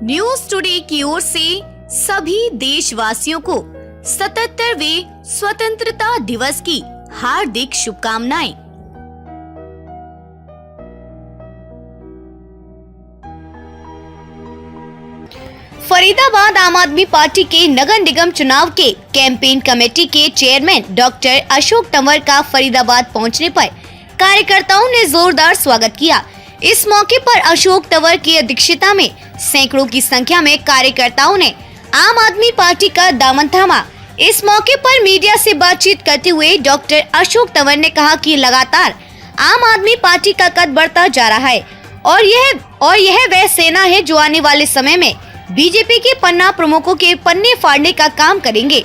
News today की ओर से सभी देशवासियों को 77वें स्वतंत्रता दिवस की हार्दिक शुभकामनाएं। फरीदाबाद आम आदमी पार्टी के नगर निगम चुनाव के कैंपेन कमेटी के चेयरमैन डॉक्टर अशोक तंवर का फरीदाबाद पहुंचने पर कार्यकर्ताओं ने जोरदार स्वागत किया। इस मौके पर अशोक तंवर की अध्यक्षता में सैकड़ों की संख्या में कार्यकर्ताओं ने आम आदमी पार्टी का दामन थामा। इस मौके पर मीडिया से बातचीत करते हुए डॉक्टर अशोक तंवर ने कहा कि लगातार आम आदमी पार्टी का कद बढ़ता जा रहा है और यह वह सेना है जो आने वाले समय में बीजेपी के पन्ना प्रमुखों के पन्ने फाड़ने का काम करेंगे।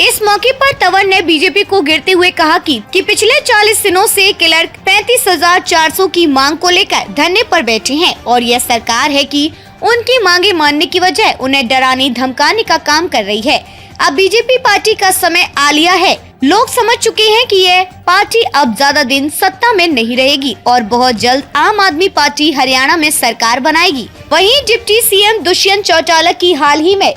इस मौके पर तंवर ने बीजेपी को गिरते हुए कहा कि पिछले 40 दिनों से क्लर्क 35,400 की मांग को लेकर धरने पर बैठे हैं और यह सरकार है कि उनकी मांगे मानने की वजह उन्हें डराने धमकाने का काम कर रही है। अब बीजेपी पार्टी का समय आ लिया है। लोग समझ चुके हैं कि यह पार्टी अब ज्यादा दिन सत्ता में नहीं रहेगी और बहुत जल्द आम आदमी पार्टी हरियाणा में सरकार बनाएगी। वहीं डिप्टी सीएम दुष्यंत चौटाला की हाल ही में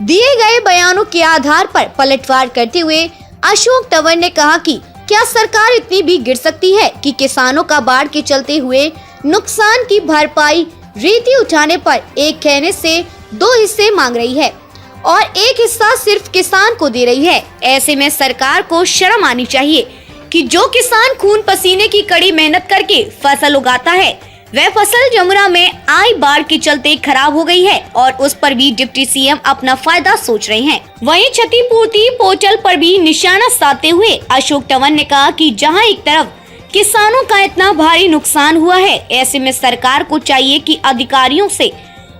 दिए गए बयानों के आधार पर पलटवार करते हुए अशोक तंवर ने कहा कि क्या सरकार इतनी भी गिर सकती है कि किसानों का बाढ़ के चलते हुए नुकसान की भरपाई रेती उठाने पर एक कहने से 2 हिस्से मांग रही है और एक हिस्सा सिर्फ किसान को दे रही है। ऐसे में सरकार को शर्म आनी चाहिए कि जो किसान खून पसीने की कड़ी मेहनत करके फसल उगाता है वह फसल जमुना में आई बाढ़ के चलते खराब हो गई है और उस पर भी डिप्टी सीएम अपना फायदा सोच रहे हैं। वहीं क्षतिपूर्ति पोर्टल पर भी निशाना साधते हुए अशोक तंवर ने कहा कि जहां एक तरफ किसानों का इतना भारी नुकसान हुआ है, ऐसे में सरकार को चाहिए कि अधिकारियों से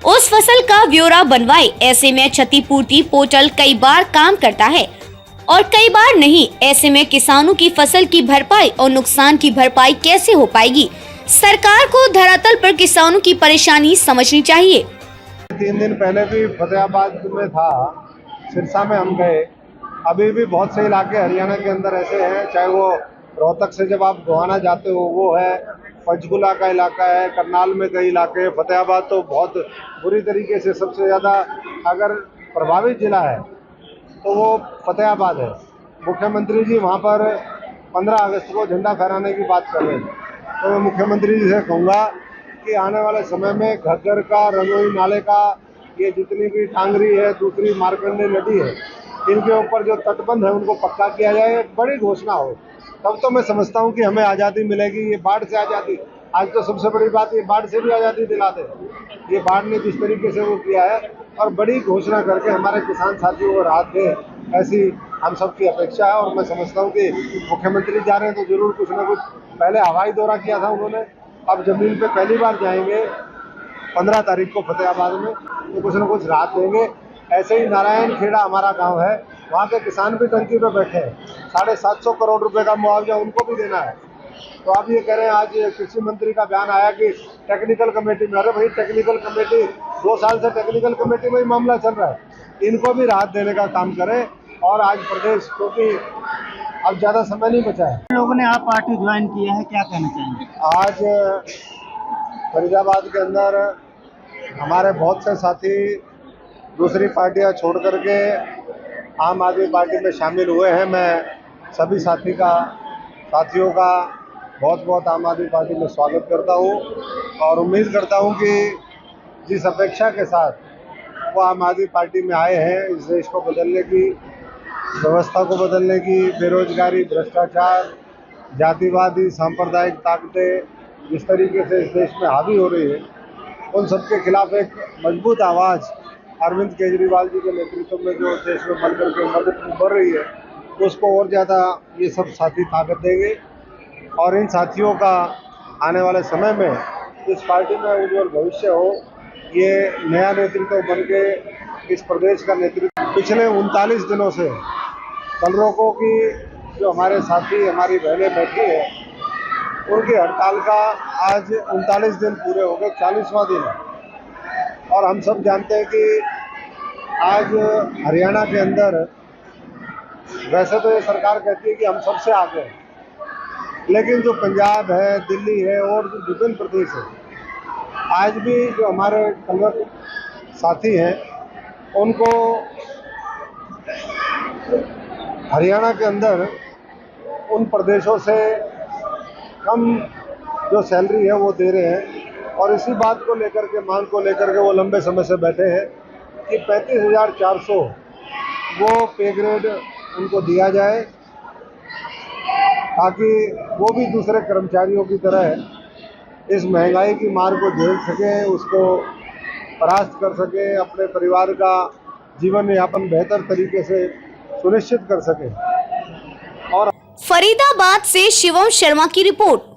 उस फसल का ब्यौरा बनवाए। ऐसे में क्षतिपूर्ति पोर्टल कई बार काम करता है और कई बार नहीं। ऐसे में किसानों की फसल की भरपाई और नुकसान की भरपाई कैसे हो पाएगी? सरकार को धरातल पर किसानों की परेशानी समझनी चाहिए। 3 दिन पहले भी फतेहाबाद में था, सिरसा में हम गए। अभी भी बहुत से इलाके हरियाणा के अंदर ऐसे हैं, चाहे वो रोहतक से जब आप गोहाना जाते हो वो है, पंचकुला का इलाका है, करनाल में कई इलाके, फतेहाबाद तो बहुत बुरी तरीके से सबसे ज़्यादा अगर प्रभावित जिला है तो वो फतेहाबाद है। मुख्यमंत्री जी वहाँ पर 15 अगस्त को झंडा फहराने की बात कर रहे हैं, तो मैं मुख्यमंत्री जी से कहूँगा कि आने वाले समय में घग्गर का, रंगोई नाले का, ये जितनी भी टांगरी है, दूसरी मारकंडे नदी है, इनके ऊपर जो तटबंध है उनको पक्का किया जाए, बड़ी घोषणा हो, तब तो मैं समझता हूँ कि हमें आज़ादी मिलेगी। ये बाढ़ से आज़ादी, आज तो सबसे बड़ी बात ये बाढ़ से भी आज़ादी दिलाते हैं। ये बाढ़ ने जिस तरीके से वो किया है और बड़ी घोषणा करके हमारे किसान साथियों को राहत दे, ऐसी हम सबकी अपेक्षा है। और मैं समझता हूँ कि मुख्यमंत्री जा रहे हैं तो जरूर कुछ ना कुछ, पहले हवाई दौरा किया था उन्होंने, अब जमीन पे पहली बार जाएंगे 15 तारीख को फतेहाबाद में, तो कुछ ना कुछ राहत देंगे। ऐसे ही नारायण खेड़ा हमारा गांव है, वहाँ के किसान भी टंकी पे बैठे हैं, 750 करोड़ रुपए का मुआवजा उनको भी देना है। तो आप ये कह रहे हैं, आज कृषि मंत्री का बयान आया कि टेक्निकल कमेटी में, अरे भाई टेक्निकल कमेटी 2 साल से टेक्निकल कमेटी में ही मामला चल रहा है, इनको भी राहत देने का काम करें। और आज प्रदेश, क्योंकि अब ज़्यादा समय नहीं बचा है। लोगों ने आप पार्टी ज्वाइन किया है, क्या कहना चाहेंगे? आज फरीदाबाद के अंदर हमारे बहुत से साथी दूसरी पार्टियां छोड़ करके आम आदमी पार्टी में शामिल हुए हैं। मैं सभी साथियों का बहुत बहुत आम आदमी पार्टी में स्वागत करता हूं और उम्मीद करता हूं कि जिस अपेक्षा के साथ वो आम आदमी पार्टी में आए हैं, इस देश को बदलने की, व्यवस्था को बदलने की, बेरोजगारी, भ्रष्टाचार, जातिवादी सांप्रदायिक ताकतें जिस तरीके से इस देश में हावी हो रही है, उन सबके खिलाफ एक मजबूत आवाज़ अरविंद केजरीवाल जी के नेतृत्व में जो देश में बन करके मदद बढ़ रही है, उसको और ज़्यादा ये सब साथी ताकत देंगे। और इन साथियों का आने वाले समय में इस पार्टी में उज्जवल भविष्य हो, ये नया नेतृत्व बन के इस प्रदेश का नेतृत्व। पिछले 39 दिनों से कलरों की जो हमारे साथी, हमारी बहनें बैठी है, उनकी हड़ताल का आज 39 दिन पूरे हो गए, 40वां दिन है। और हम सब जानते हैं कि आज हरियाणा के अंदर वैसे तो ये सरकार कहती है कि हम सबसे आगे हैं, लेकिन जो पंजाब है, दिल्ली है और जो विभिन्न प्रदेश है, आज भी जो हमारे कलर साथी हैं उनको हरियाणा के अंदर उन प्रदेशों से कम जो सैलरी है वो दे रहे हैं और इसी बात को लेकर के, मांग को लेकर के वो लंबे समय से बैठे हैं कि 35,400 वो पे ग्रेड उनको दिया जाए ताकि वो भी दूसरे कर्मचारियों की तरह इस महंगाई की मार को झेल सकें, उसको परास्त कर सकें, अपने परिवार का जीवन यापन बेहतर तरीके से सुनिश्चित कर सकें। और फरीदाबाद से शिवम शर्मा की रिपोर्ट।